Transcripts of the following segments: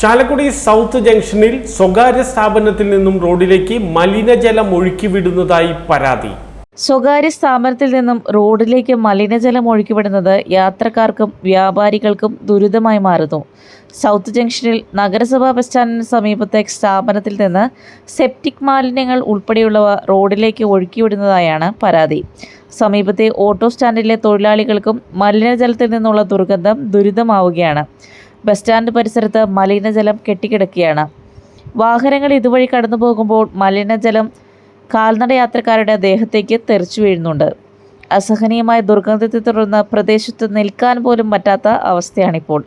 Chalakudy south ജംഗ്ഷനിൽ സ്വകാര്യ സ്ഥാപനത്തിൽ നിന്നും റോഡിലേക്ക് മലിനജലം ഒഴുക്കിവിടുന്നതായി പരാതി. സ്വകാര്യ സ്ഥാപനത്തിൽ നിന്നും റോഡിലേക്ക് മലിനജലം ഒഴുക്കിവിടുന്നത് യാത്രക്കാർക്കും വ്യാപാരികൾക്കും ദുരിതമായി മാറുന്നു. സൗത്ത് ജംഗ്ഷനിൽ നഗരസഭാ ബസ് സ്റ്റാൻഡിന് സമീപത്തെ സ്ഥാപനത്തിൽ നിന്ന് സെപ്റ്റിക് മാലിന്യങ്ങൾ ഉൾപ്പെടെയുള്ളവ റോഡിലേക്ക് ഒഴുക്കിവിടുന്നതായാണ് പരാതി. സമീപത്തെ ഓട്ടോ സ്റ്റാൻഡിലെ തൊഴിലാളികൾക്കും മലിനജലത്തിൽ നിന്നുള്ള ദുർഗന്ധം ദുരിതമാവുകയാണ്. ബസ് സ്റ്റാൻഡ് പരിസരത്ത് മലിനജലം കെട്ടിക്കിടക്കുകയാണ്. വാഹനങ്ങൾ ഇതുവഴി കടന്നു പോകുമ്പോൾ മലിനജലം കാൽനട യാത്രക്കാരുടെ ദേഹത്തേക്ക് തെറിച്ചു വീഴുന്നുണ്ട്. അസഹനീയമായ ദുർഗന്ധത്തെ തുടർന്ന് പ്രദേശത്ത് നിൽക്കാൻ പോലും പറ്റാത്ത അവസ്ഥയാണിപ്പോൾ.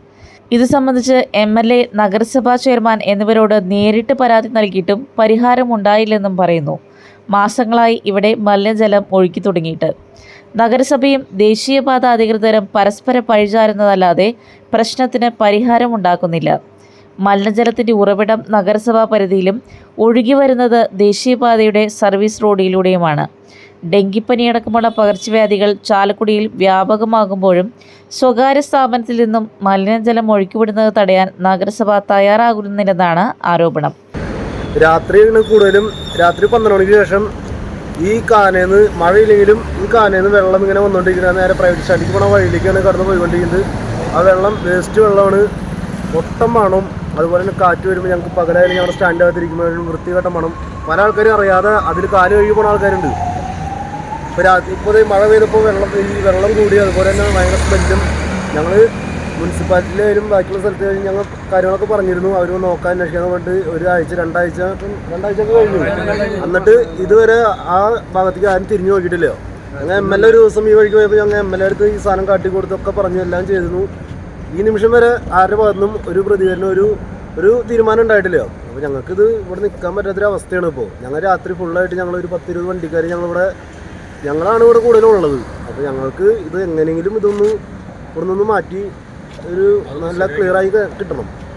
ഇത് സംബന്ധിച്ച് MLA, നഗരസഭാ ചെയർമാൻ എന്നിവരോട് നേരിട്ട് പരാതി നൽകിയിട്ടും പരിഹാരമുണ്ടായില്ലെന്നും പറയുന്നു. മാസങ്ങളായി ഇവിടെ മലിനജലം ഒഴുക്കി തുടങ്ങിയിട്ട് നഗരസഭയും ദേശീയപാത അധികൃതരും പരസ്പരം പഴിചാരുന്നതല്ലാതെ പ്രശ്നത്തിന് പരിഹാരമുണ്ടാക്കുന്നില്ല. മലിനജലത്തിൻ്റെ ഉറവിടം നഗരസഭാ പരിധിയിലും ഒഴുകി വരുന്നത് ദേശീയപാതയുടെ സർവീസ് റോഡിലൂടെയുമാണ്. ഡെങ്കിപ്പനിയടക്കമുള്ള പകർച്ചവ്യാധികൾ ചാലക്കുടിയിൽ വ്യാപകമാകുമ്പോഴും സ്വകാര്യ സ്ഥാപനത്തിൽ നിന്നും മലിനജലം ഒഴുക്കിവിടുന്നത് തടയാൻ നഗരസഭ തയ്യാറാകുന്നില്ലെന്നാണ് ആരോപണം. രാത്രിയാണ് കൂടുതലും. രാത്രി 12 മണിക്ക് ശേഷം ഈ കാനേന്ന് മഴയില്ലെങ്കിലും ഈ കാനേന്ന് വെള്ളം ഇങ്ങനെ വന്നുകൊണ്ടിരിക്കുന്നത് നേരെ പ്രൈവറ്റ് സ്റ്റാൻഡിലേക്ക് പോണ വഴിയിലേക്കാണ് കടന്നു പോയിക്കൊണ്ടിരിക്കുന്നത്. ആ വെള്ളം വേസ്റ്റ് വെള്ളമാണ്. ഒട്ടം മണം. അതുപോലെ തന്നെ കാറ്റ് വരുമ്പോൾ ഞങ്ങൾക്ക് പകലായാലും ഞങ്ങളുടെ സ്റ്റാൻഡിനകത്തിരിക്കുമ്പോഴും വൃത്തികെട്ട മണം. പല ആൾക്കാരും അറിയാതെ അതിൽ കാല് കഴുകി പോകുന്ന ആൾക്കാരുണ്ട്. ഇപ്പോൾ മഴ പെയ്തപ്പോൾ ഈ വെള്ളം കൂടി, അതുപോലെ തന്നെ ഭയങ്കര സ്മെല്ലും. ഞങ്ങൾ മുനിസിപ്പാലിറ്റിയിലായാലും ബാക്കിയുള്ള സ്ഥലത്തായാലും ഞങ്ങൾ കാര്യങ്ങളൊക്കെ പറഞ്ഞിരുന്നു. അവർ നോക്കാൻ അന്വേഷിക്കാൻ വേണ്ടി രണ്ടാഴ്ച കഴിഞ്ഞു. എന്നിട്ട് ഇതുവരെ ആ ഭാഗത്തേക്ക് ആരും തിരിഞ്ഞു നോക്കിയിട്ടില്ല. ഞങ്ങൾ MLA ഒരു ദിവസം ഈ വഴിക്ക് പോയപ്പോൾ ഞങ്ങൾ MLA അടുത്ത് ഈ സാധനം കാട്ടിക്കൊടുത്തൊക്കെ പറഞ്ഞു എല്ലാം ചെയ്തിരുന്നു. ഈ നിമിഷം വരെ ആരുടെ ഭാഗത്തുനിന്നും ഒരു പ്രതികരണം ഒരു തീരുമാനം ഉണ്ടായിട്ടില്ല. അപ്പോൾ ഞങ്ങൾക്കിത് ഇവിടെ നിൽക്കാൻ പറ്റാത്തൊരവസ്ഥയാണ്. ഇപ്പോൾ ഞങ്ങൾ രാത്രി ഫുള്ളായിട്ട് ഞങ്ങളൊരു 10-20 വണ്ടിക്കാർ ഞങ്ങളാണ് ഇവിടെ കൂടുതലുള്ളത്. അപ്പോൾ ഞങ്ങൾക്ക് ഇത് എങ്ങനെയെങ്കിലും ഇവിടെ നിന്ന് മാറ്റി ഒരു നല്ല ക്ലിയറായി കിട്ടണം.